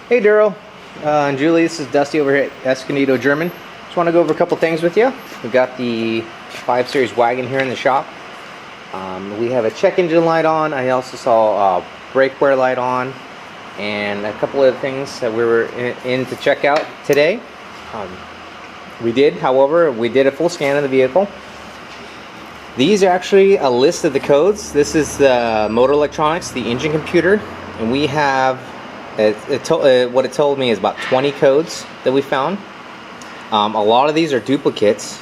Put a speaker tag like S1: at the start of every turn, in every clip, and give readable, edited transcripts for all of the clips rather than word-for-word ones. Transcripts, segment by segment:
S1: Hey Darrell and Julie, this is Dusty over here at Escondido, German. Just want to go over a couple things with you. We've got the 5 Series Wagon here in the shop. We have a check engine light on. I also saw a brake wear light on, and a couple of things that we were in to check out today. We did a full scan of the vehicle. These are actually a list of the codes. This is the motor electronics, the engine computer, and we have what it told me is about 20 codes that we found. A lot of these are duplicates.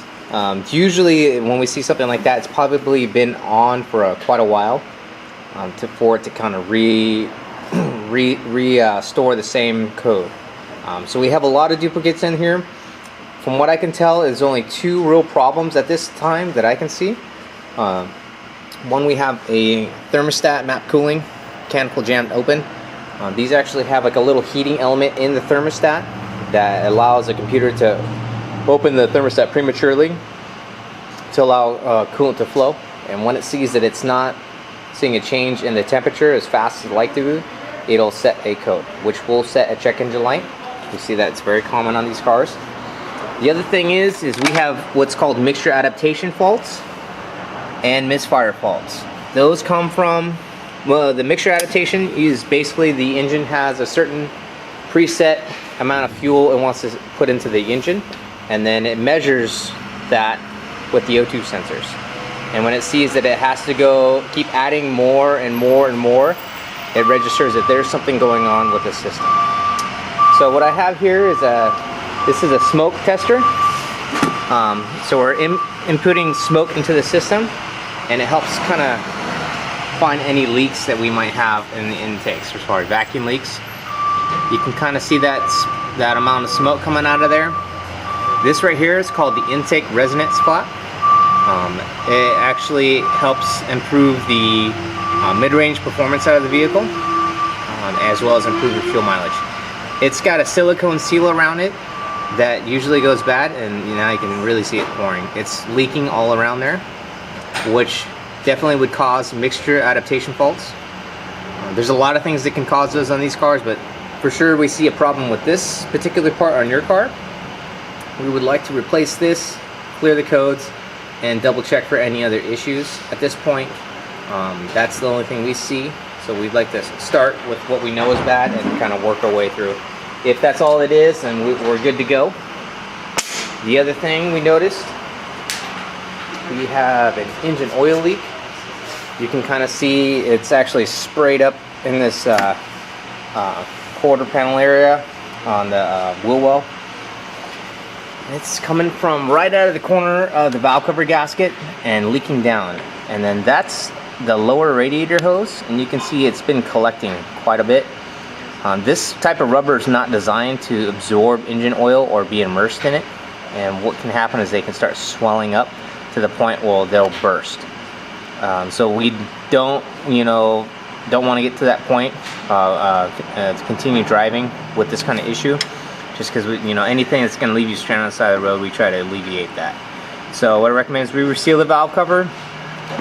S1: Usually when we see something like that, it's probably been on for quite a while for it to kind of restore the same code. So we have a lot of duplicates in here. From what I can tell, there's only 2 real problems at this time that I can see. One, we have a thermostat map cooling mechanical jammed open. These actually have like a little heating element in the thermostat that allows the computer to open the thermostat prematurely to allow coolant to flow. And when it sees that it's not seeing a change in the temperature as fast as it'd like to, it'll set a code, which will set a check engine light. You see that it's very common on these cars. The other thing is we have what's called mixture adaptation faults and misfire faults. Those come from, well, the mixture adaptation is basically the engine has a certain preset amount of fuel it wants to put into the engine, and then it measures that with the O2 sensors. And when it sees that it has to keep adding more and more and more, it registers that there's something going on with the system. So what I have here is this is a smoke tester. So we're inputting smoke into the system, and it helps kind of find any leaks that we might have in the intakes, as far as vacuum leaks. You can kind of see that amount of smoke coming out of there. This right here is called the intake resonance flap. It actually helps improve the mid-range performance out of the vehicle, as well as improve your fuel mileage. It's got a silicone seal around it that usually goes bad, and now you can really see it pouring. It's leaking all around there, which definitely would cause mixture adaptation faults. There's a lot of things that can cause those on these cars, but for sure we see a problem with this particular part on your car. We would like to replace this, clear the codes, and double check for any other issues. At this point, that's the only thing we see. So we'd like to start with what we know is bad and kind of work our way through. If that's all it is, then we're good to go. The other thing we noticed, we have an engine oil leak. You can kind of see it's actually sprayed up in this quarter panel area on the wheel well. It's coming from right out of the corner of the valve cover gasket and leaking down. And then that's the lower radiator hose, and you can see it's been collecting quite a bit. This type of rubber is not designed to absorb engine oil or be immersed in it. And what can happen is they can start swelling up to the point where they'll burst. So we don't want to get to that point to continue driving with this kind of issue, just because anything that's going to leave you stranded on the side of the road, we try to alleviate that. So what I recommend is we reseal the valve cover,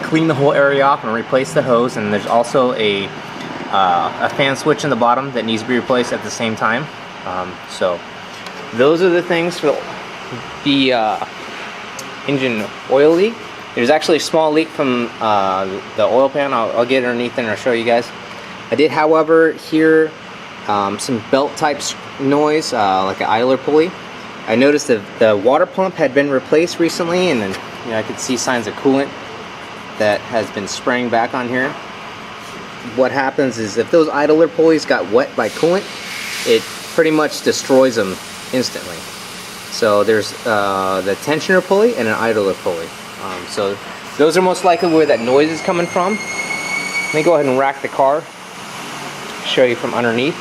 S1: clean the whole area off, and replace the hose. And there's also a fan switch in the bottom that needs to be replaced at the same time. So those are the things for the engine oil leak. There's actually a small leak from the oil pan. I'll get underneath and I'll show you guys. I did, however, hear some belt type noise, like an idler pulley. I noticed that the water pump had been replaced recently, and then I could see signs of coolant that has been spraying back on here. What happens is if those idler pulleys got wet by coolant, it pretty much destroys them instantly. So there's the tensioner pulley and an idler pulley. So those are most likely where that noise is coming from. Let me go ahead and rack the car, show you from underneath.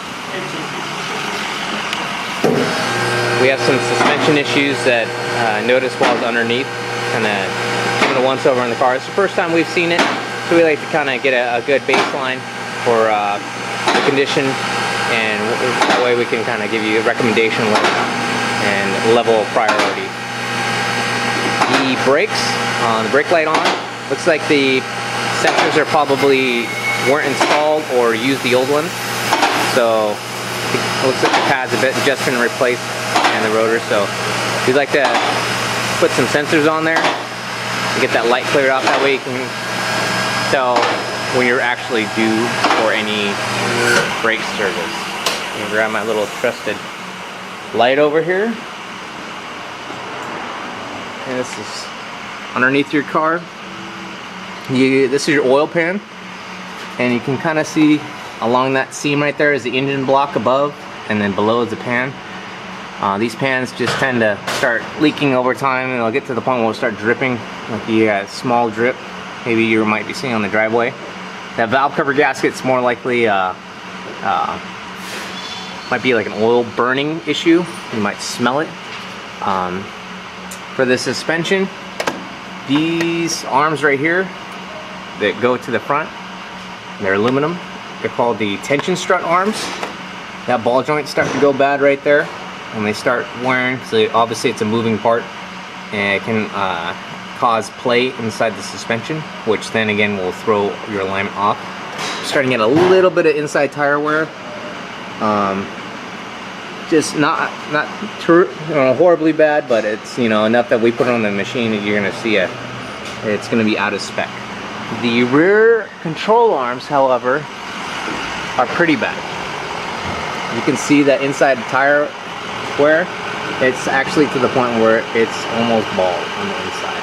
S1: We have some suspension issues that I noticed while I was underneath, kind of giving a once over on the car. It's the first time we've seen it, so we like to kind of get a good baseline for the condition, and that way we can kind of give you a recommendation and level of priority. The brakes, the brake light on, looks like the sensors are probably weren't installed or used the old one. So It looks like the pad's a bit just been replaced and the rotor, so we'd like to put some sensors on there to get that light cleared off. That way you can tell when you're actually due for any brake service. I'm gonna grab my little trusted light over here. And this is underneath your car. This is your oil pan, and you can kind of see along that seam right there is the engine block above, and then below is the pan. These pans just tend to start leaking over time, and it'll get to the point where it'll start dripping, like a small drip maybe you might be seeing on the driveway. That valve cover gasket's more likely might be like an oil burning issue. You might smell it. For the suspension, these arms right here that go to the front, they're aluminum. They're called the tension strut arms. That ball joint's starting to go bad right there, and they start wearing. So obviously it's a moving part, and it can cause play inside the suspension, which then again will throw your alignment off. Starting to get a little bit of inside tire wear. Just not horribly bad, but it's enough that we put it on the machine that you're gonna see it's gonna be out of spec. The rear control arms, however, are pretty bad. You can see that inside tire wear. It's actually to the point where it's almost bald on the inside.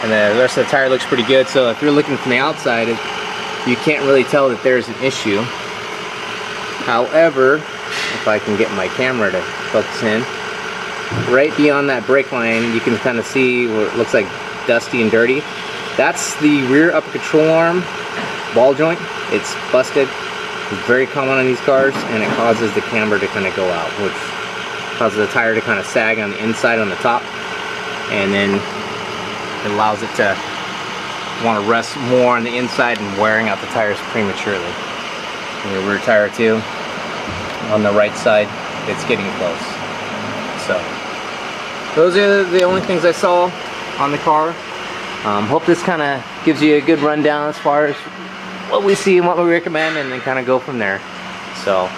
S1: And the rest of the tire looks pretty good. So if you're looking from the outside, you can't really tell that there's an issue. However, if I can get my camera to focus in, right beyond that brake line, you can kind of see what looks like dusty and dirty. That's the rear upper control arm ball joint. It's busted. It's very common on these cars, and it causes the camber to kind of go out, which causes the tire to kind of sag on the inside on the top, and then it allows it to want to rest more on the inside and wearing out the tires prematurely. And your rear tire too, on the right side, it's getting close. So those are the only things I saw on the car. Hope this kind of gives you a good rundown as far as what we see and what we recommend, and then kind of go from there. So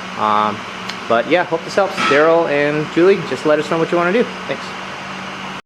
S1: but yeah, hope this helps. Darrell and Julie, just let us know what you want to do. Thanks.